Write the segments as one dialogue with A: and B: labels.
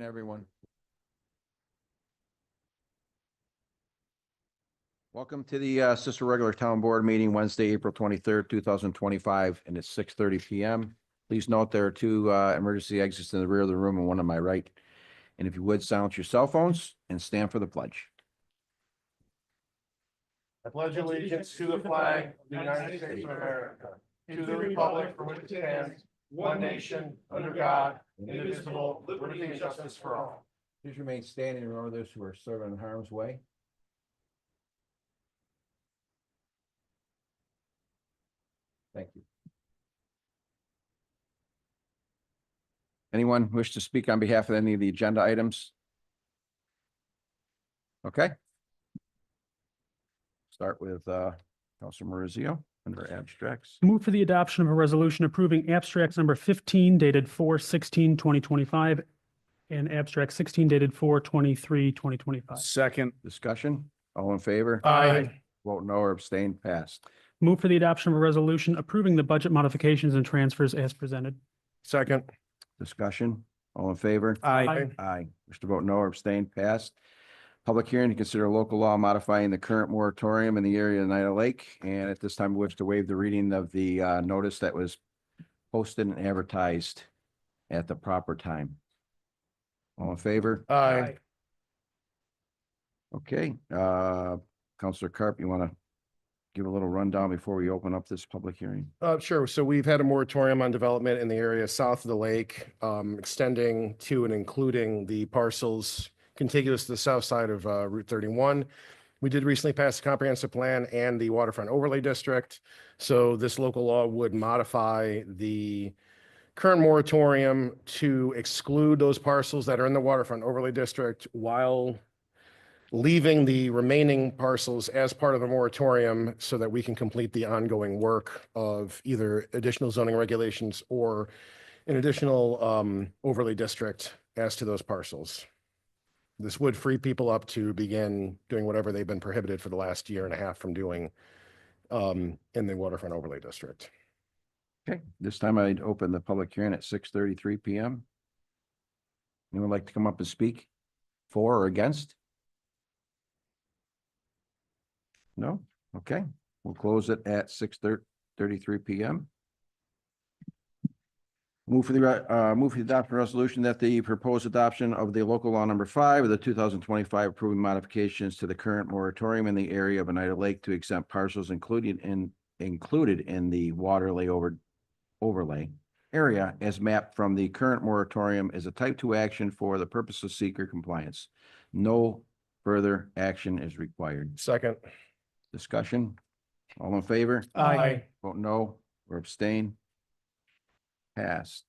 A: Everyone. Welcome to the Cicero Regular Town Board meeting Wednesday, April 23rd, 2025, and it's 6:30 p.m. Please note there are two emergency exits in the rear of the room and one on my right. And if you would, silence your cell phones and stand for the pledge.
B: I pledge allegiance to the flag of the United States of America, to the republic for which it stands, one nation, under God, indivisible, liberty and justice for all.
A: Please remain standing and remember those who are serving in harm's way. Thank you. Anyone wish to speak on behalf of any of the agenda items? Okay. Start with Councilor Marizio under abstracts.
C: Move for the adoption of a resolution approving abstracts number 15 dated 4/16/2025 and abstract 16 dated 4/23/2025.
B: Second.
A: Discussion, all in favor?
B: Aye.
A: Vote no or abstain, passed.
C: Move for the adoption of a resolution approving the budget modifications and transfers as presented.
B: Second.
A: Discussion, all in favor?
C: Aye.
A: Aye. Wish to vote no or abstain, passed. Public hearing to consider local law modifying the current moratorium in the area of Nida Lake. And at this time, we wish to waive the reading of the notice that was posted and advertised at the proper time. All in favor?
B: Aye.
A: Okay, Counselor Carp, you want to give a little rundown before we open up this public hearing?
B: Sure. So we've had a moratorium on development in the area south of the lake, extending to and including the parcels contiguous to the south side of Route 31. We did recently pass a comprehensive plan and the waterfront overlay district. So this local law would modify the current moratorium to exclude those parcels that are in the waterfront overlay district while leaving the remaining parcels as part of the moratorium so that we can complete the ongoing work of either additional zoning regulations or an additional overlay district as to those parcels. This would free people up to begin doing whatever they've been prohibited for the last year and a half from doing in the waterfront overlay district.
A: Okay, this time I'd open the public hearing at 6:33 p.m. Anyone like to come up and speak for or against? No? Okay, we'll close it at 6:33 p.m. Move for the adoption resolution that the proposed adoption of the local law number 5 of the 2025 approving modifications to the current moratorium in the area of Oneida Lake to exempt parcels included in the waterway overlay area as mapped from the current moratorium as a type 2 action for the purpose of seeker compliance. No further action is required.
B: Second.
A: Discussion, all in favor?
B: Aye.
A: Vote no or abstain. Passed.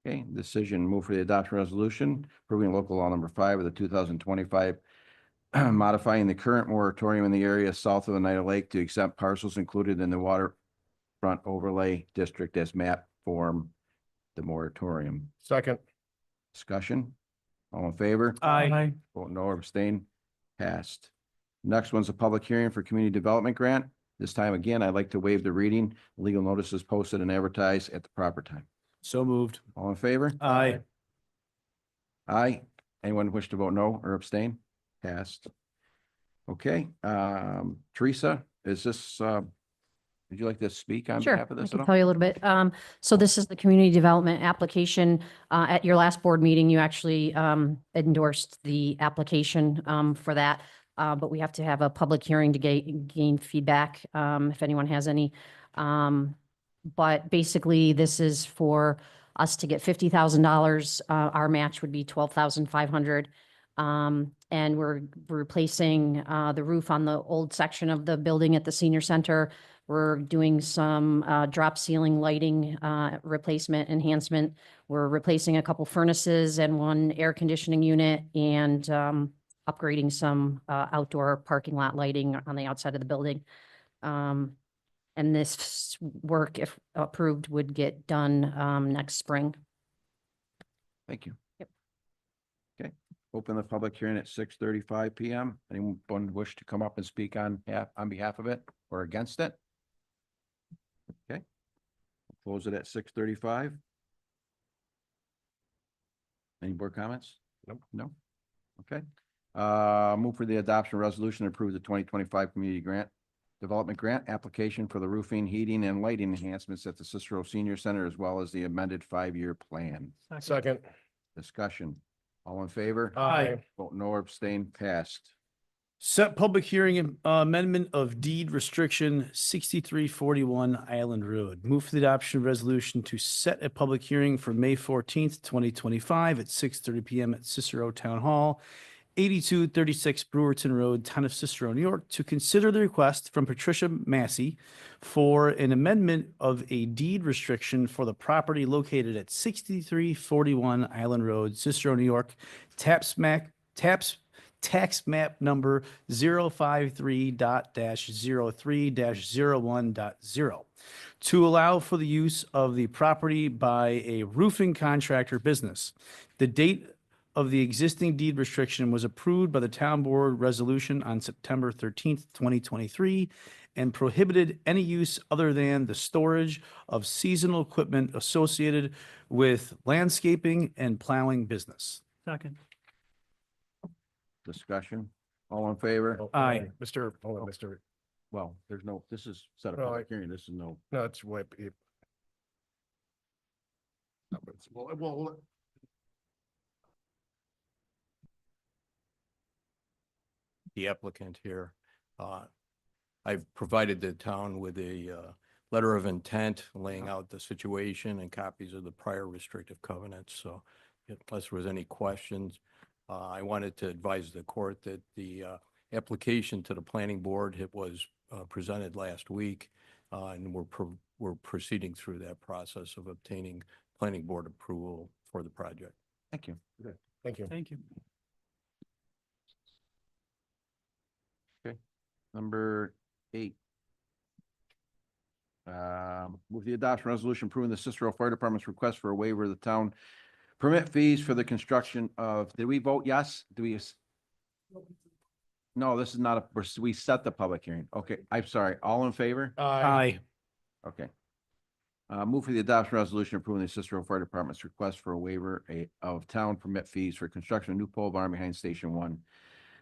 A: Okay, decision, move for the adoption resolution approving local law number 5 of the 2025 modifying the current moratorium in the area south of the Oneida Lake to exempt parcels included in the waterfront overlay district as map form the moratorium.
B: Second.
A: Discussion, all in favor?
C: Aye.
A: Vote no or abstain. Passed. Next one's a public hearing for community development grant. This time again, I'd like to waive the reading. Legal notices posted and advertised at the proper time.
C: So moved.
A: All in favor?
C: Aye.
A: Aye. Anyone wish to vote no or abstain? Passed. Okay, Teresa, is this, would you like to speak on
D: Sure,
A: behalf of
D: I
A: this at
D: can
A: all?
D: tell you a little bit. So this is the community development application. At your last board meeting, you actually endorsed the application for that. But we have to have a public hearing to gain feedback if anyone has any. But basically, this is for us to get $50,000. Our match would be $12,500. And we're replacing the roof on the old section of the building at the senior center. We're doing some drop ceiling lighting replacement enhancement. We're replacing a couple furnaces and one air conditioning unit and upgrading some outdoor parking lot lighting on the outside of the building. And this work, if approved, would get done next spring.
A: Thank you.
D: Yep.
A: Okay, open the public hearing at 6:35 p.m. Anyone wish to come up and speak on behalf of it or against it? Okay, close it at 6:35. Any board comments?
B: Nope.
A: No? Okay. Move for the adoption resolution to approve the 2025 community grant development grant application for the roofing, heating, and lighting enhancements at the Cicero Senior Center, as well as the amended 5-year plan.
B: Second.
A: Discussion. All in favor?
B: Aye.
A: Vote no or abstain, passed.
E: Set public hearing amendment of deed restriction 6341 Island Road. Move for the adoption of resolution to set a public hearing for May 14th, 2025 at 6:30 PM at Cicero Town Hall, 8236 Brewerton Road, Town of Cicero, New York, to consider the request from Patricia Massey for an amendment of a deed restriction for the property located at 6341 Island Road, Cicero, New York, tax map number 053.03-01.0, to allow for the use of the property by a roofing contractor business. The date of the existing deed restriction was approved by the town board resolution on September 13th, 2023, and prohibited any use other than the storage of seasonal equipment associated with landscaping and plowing business.
C: Second.
A: Discussion. All in favor?
E: Aye.
B: Hold on, Mr.
A: Well, there's no, this is set a
B: No,
A: public hearing. This is no.
B: No, it's whip. Well,
F: the applicant here. I've provided the town with a letter of intent laying out the situation and copies of the prior restrictive covenants. So unless there was any questions, I wanted to advise the court that the application to the planning board was presented last week, and we're proceeding through that process of obtaining planning board approval for the project.
A: Thank you.
B: thank you.
C: Thank you.
A: Number 8. Move the adoption resolution approving the Cicero Fire Department's request for a waiver of the town permit fees for the construction of, did we vote yes? Do we? No, this is not we set the public hearing. Okay, I'm sorry. All in favor?
E: Aye.
A: Okay. Move for the adoption resolution approving the Cicero Fire Department's request for a waiver of town permit fees for construction of new pole barn behind Station 1.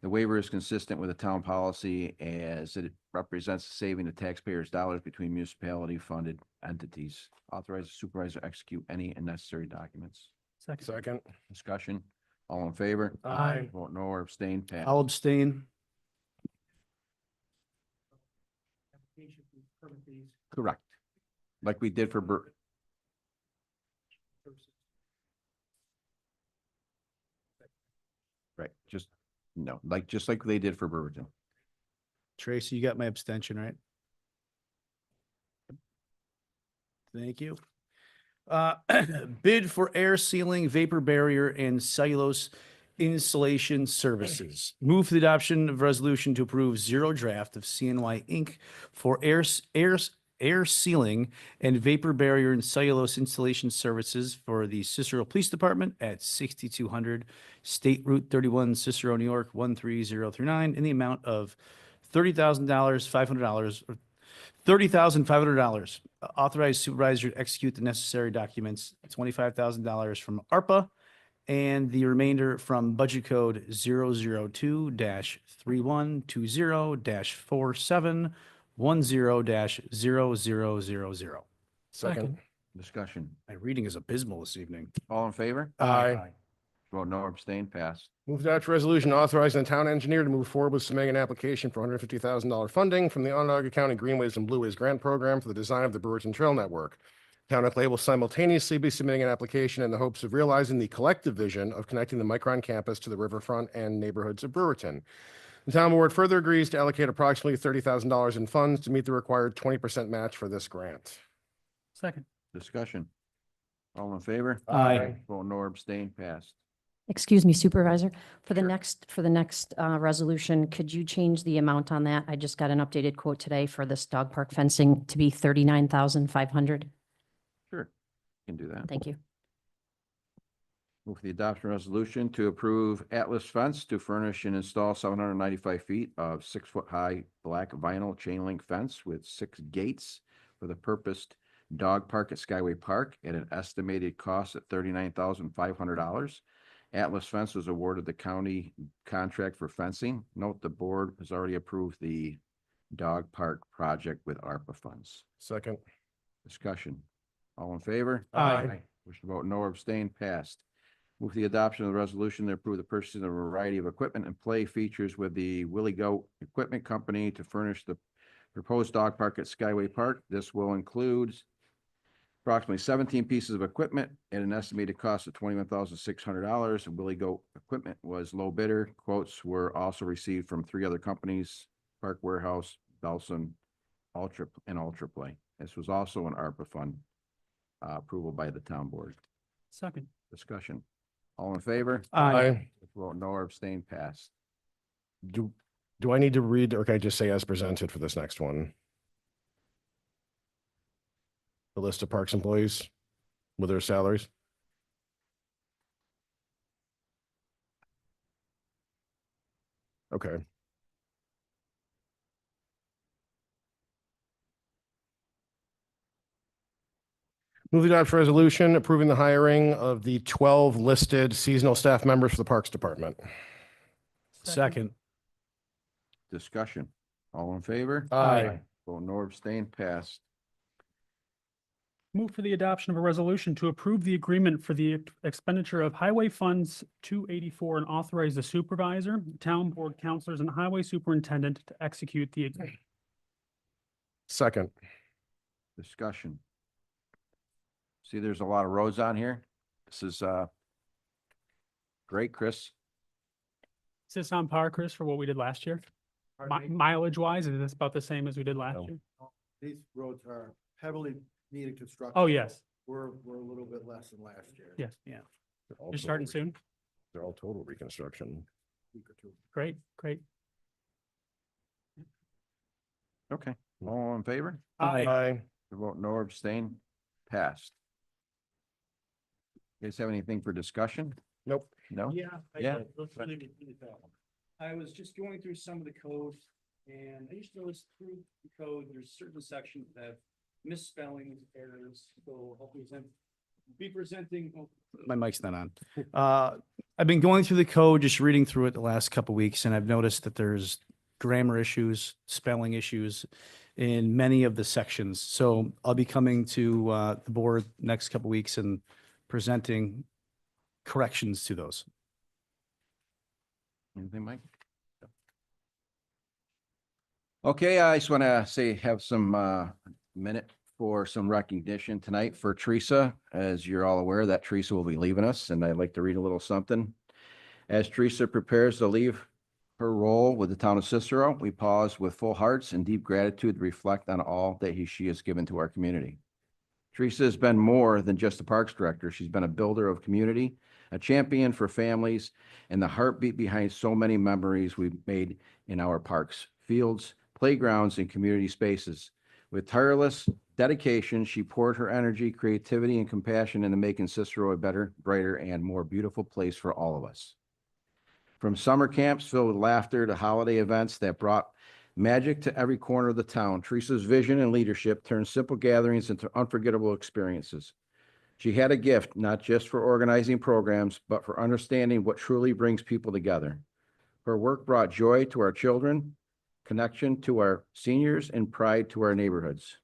A: The waiver is consistent with the town policy as it represents saving the taxpayers' dollars between municipality-funded entities. Authorize the supervisor to execute any necessary documents.
C: Second.
B: Second.
A: Discussion. All in favor?
B: Aye.
A: Vote no or abstain. Passed.
E: I'll abstain.
A: Correct. Like we did for right. Just like they did for Brewerton.
E: Tracy, you got my abstention, right? Thank you. Bid for air sealing, vapor barrier, and cellulose insulation services. Move for the adoption of resolution to approve zero draft of CNY Inc. for air sealing and vapor barrier and cellulose installation services for the Cicero Police Department at 6200 State Route 31, Cicero, New York, 13039, in the amount of $30,500. Authorize supervisor to execute the necessary documents, $25,000 from ARPA, and the remainder from budget code 002-3120-4710-0000.
B: Second.
A: Discussion.
E: My reading is abysmal this evening.
A: All in favor?
B: Aye.
A: Vote no or abstain. Passed.
B: Move to adopt a resolution authorizing the town engineer to move forward with submitting an application for $150,000 funding from the Onondaga County Greenways and Blueways Grant Program for the design of the Brewerton Trail Network. Town and Clay will simultaneously be submitting an application in the hopes of realizing the collective vision of connecting the Micron campus to the riverfront and neighborhoods of Brewerton. The town board further agrees to allocate approximately $30,000 in funds to meet the required 20% match for this grant.
C: Second.
A: Discussion. All in favor?
E: Aye.
A: Vote no or abstain. Passed.
D: Excuse me, Supervisor, for the
A: Sure.
D: next resolution, could you change the amount on that? I just got an updated quote today for this dog park fencing to be 39,500.
A: Sure. Can do that.
D: Thank you.
A: Move for the adoption resolution to approve Atlas Fence to furnish and install 795 feet of 6-foot-high black vinyl chain link fence with 6 gates for the purposed dog park at Skyway Park at an estimated cost of $39,500. Atlas Fence was awarded the county contract for fencing. Note the board has already approved the dog park project with ARPA funds.
B: Second.
A: Discussion. All in favor?
C: Aye.
A: Wish to vote no or abstain, passed. Move the adoption of the resolution to approve the purchasing of a variety of equipment and play features with the Willie Goat Equipment Company to furnish the proposed dog park at Skyway Park. This will include approximately 17 pieces of equipment at an estimated cost of $21,600. Willie Goat Equipment was low bidder. Quotes were also received from 3 other companies, Park Warehouse, Belson, Ultra Play. This was also an ARPA fund approval by the town board.
C: Second.
A: Discussion. All in favor?
B: Aye.
A: Vote no or abstain, passed.
B: Do I need to read, or can I just say as presented for this next one? The list of parks employees with their salaries? Okay. Move the adoption resolution approving the hiring of the 12 listed seasonal staff members for the Parks Department.
E: Second.
A: Discussion. All in favor?
B: Aye.
A: Vote no or abstain, passed.
C: Move for the adoption of a resolution to approve the agreement for the expenditure of highway funds 284 and authorize the supervisor, town board counselors, and highway superintendent to execute the agreement.
B: Second.
A: Discussion. See, there's a lot of roads on here. This is great, Chris.
C: Is this on par, Chris, for what we did last year? Mileage wise, is this about the same as we did last
B: No.
C: year?
G: These roads are heavily needed construction.
C: Oh, yes.
G: We're a little bit less than last year.
C: Yes.
E: Yeah.
B: They're all
C: You're starting
B: total-
C: soon?
B: They're all total reconstruction.
G: Week or two.
C: Great, great.
A: Okay. All in favor?
B: Aye.
A: Vote no or abstain, passed. You guys have anything for discussion?
B: Nope.
A: No?
E: Yeah.
A: Yeah.
E: I was just going through some of the code and I just noticed through the code, there's certain sections that have misspellings, errors, so I'll be presenting. My mic's not on. I've been going through the code, just reading through it the last couple of weeks, and I've noticed that there's grammar issues, spelling issues in many of the sections. So I'll be coming to the board next couple of weeks and presenting corrections to those.
A: Anything, Mike? Okay, I just want to say, have some minute for some recognition tonight for Teresa. As you're all aware, that Teresa will be leaving us, and I'd like to read a little something. As Teresa prepares to leave her role with the town of Cicero, we pause with full hearts and deep gratitude to reflect on all that she has given to our community. Teresa has been more than just a parks director. She's been a builder of community, a champion for families, and the heartbeat behind so many memories we've made in our parks, fields, playgrounds, and community spaces. With tireless dedication, she poured her energy, creativity, and compassion into making Cicero a better, brighter, and more beautiful place for all of us. From summer camps filled with laughter to holiday events that brought magic to every corner of the town, Teresa's vision and leadership turned simple gatherings into unforgettable experiences. She had a gift, not just for organizing programs, but for understanding what truly brings people together. Her work brought joy to our children, connection to our seniors, and pride to our neighborhoods.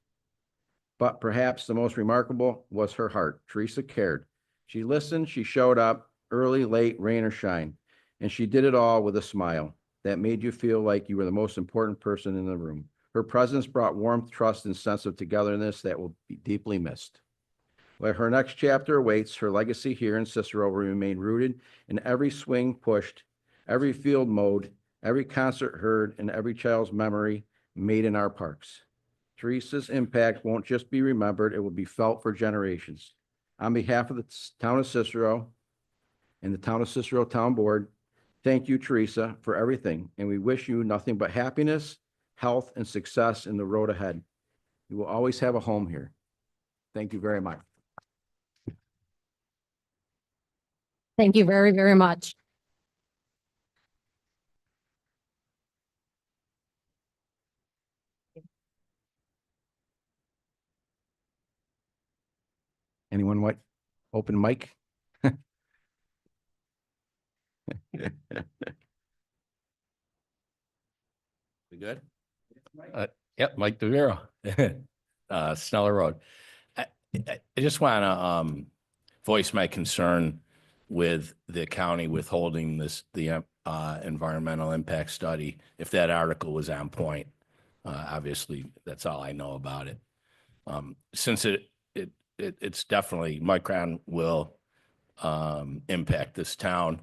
A: But perhaps the most remarkable was her heart. Teresa cared. She listened, she showed up, early, late, rain or shine, and she did it all with a smile that made you feel like you were the most important person in the room. Her presence brought warmth, trust, and sense of togetherness that will be deeply missed. While her next chapter awaits, her legacy here in Cicero will remain rooted in every swing pushed, every field mowed, every concert heard, and every child's memory made in our parks. Teresa's impact won't just be remembered, it will be felt for generations. On behalf of the town of Cicero and the town of Cicero Town Board, thank you, Teresa, for everything, and we wish you nothing but happiness, health, and success in the road ahead. You will always have a home here. Thank you very much.
D: Thank you very, very much.
A: Anyone want open mic?
H: We good? Yep, Mike DeVero, Sneller Road. I just want to voice my concern with the county withholding the environmental impact study. If that article was on point, obviously, that's all I know about it. Since it's definitely Micron will impact this town.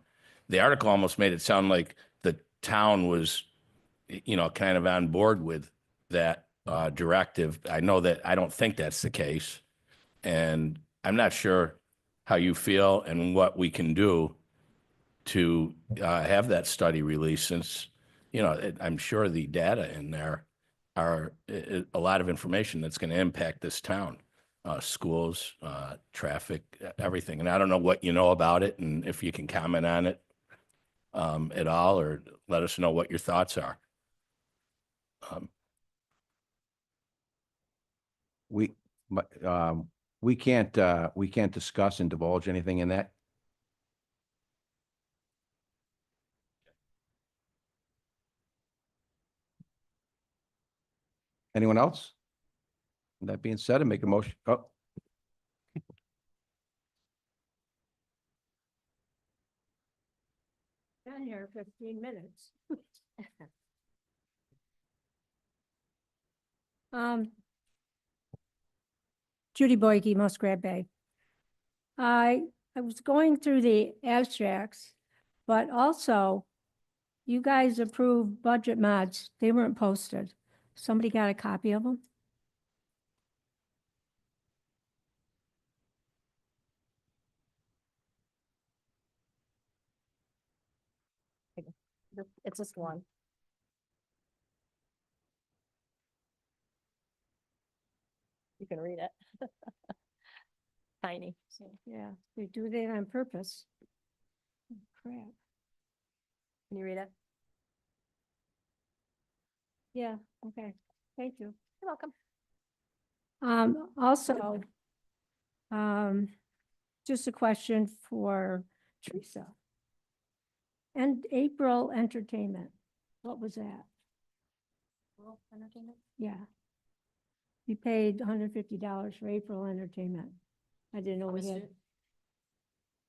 H: The article almost made it sound like the town was, kind of on board with that directive. I know that I don't think that's the case. And I'm not sure how you feel and what we can do to have that study released since, I'm sure the data in there are a lot of information that's going to impact this town, schools, traffic, everything. And I don't know what you know about it and if you can comment on it at all, or let us know what your thoughts are.
A: We, we can't discuss and divulge anything in that. Anyone else? That being said, I make a motion. Oh,
I: Been here 15 minutes. Judy Boyke, Muskrat Bay. I was going through the abstracts, but also you guys approved budget mods. They weren't posted. Somebody got a copy of them?
D: It's this one. You can read it. Tiny.
I: Yeah, they do that on purpose. Oh, crap.
D: Can you read it?
I: Yeah, okay, thank you.
D: You're welcome.
I: Also, just a question for Teresa. And April entertainment, what was that?
D: Entertainment?
I: Yeah. You paid $150 for April entertainment. I didn't know we had,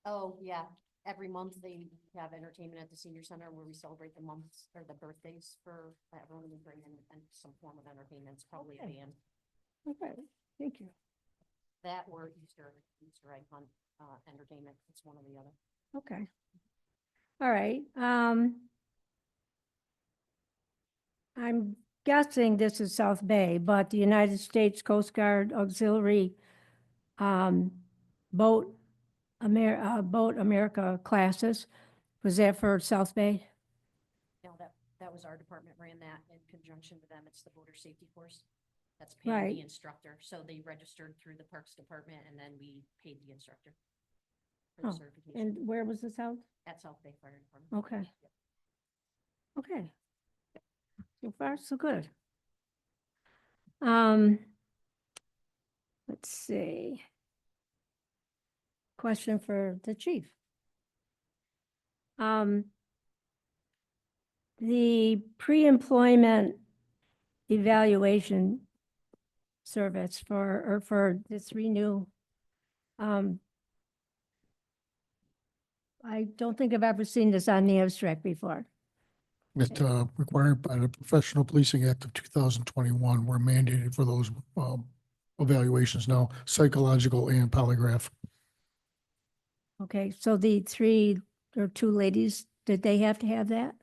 D: Oh, yeah. Every month they have entertainment at the senior center where we celebrate the months or the birthdays for everyone. We bring in some form of entertainment. It's probably a
I: Okay.
D: band.
I: okay, thank you.
D: That or Easter egg hunt, entertainment. It's one or the other.
I: Okay. All right, I'm guessing this is South Bay, but the United States Coast Guard Auxiliary Boat America classes, was that for South Bay?
D: No, that was our department ran that in conjunction with them. It's the boater safety course. That's paying
I: Right.
D: the instructor. So they registered through the Parks Department and then we paid the instructor for the
I: Oh,
D: certification
I: And where was this held?
D: at South Bay Fire Department.
I: Okay. Okay. So far, so good. Let's see. Question for the chief. The pre-employment evaluation service for the 3 new, I don't think I've ever seen this on the abstract before.
J: It required by the Professional Policing Act of 2021 were mandated for those evaluations now, psychological and polygraph.
I: Okay, so the 3 or 2 ladies, did they have to have that?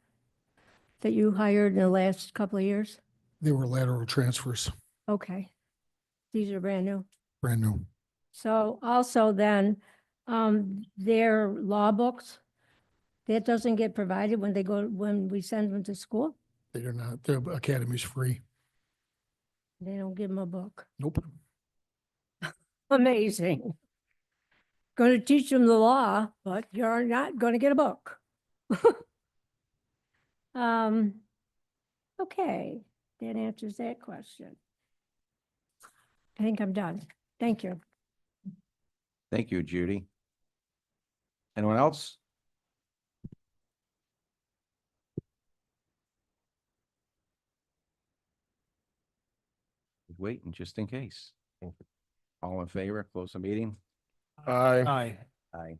I: That you hired in the last couple of years?
J: They were lateral transfers,
I: Okay. These are brand new.
J: brand new.
I: So also then, their law books, that doesn't get provided when we send them to school?
J: They are not, their academy's free.
I: They don't give them a book.
J: Nope.
I: Amazing. Going to teach them the law, but you're not going to get a book. Okay, that answers that question. I think I'm done. Thank you.
A: thank you, Judy. Anyone else? waiting just in case. All in favor, close the meeting?
B: Aye.
E: Aye.
A: Aye.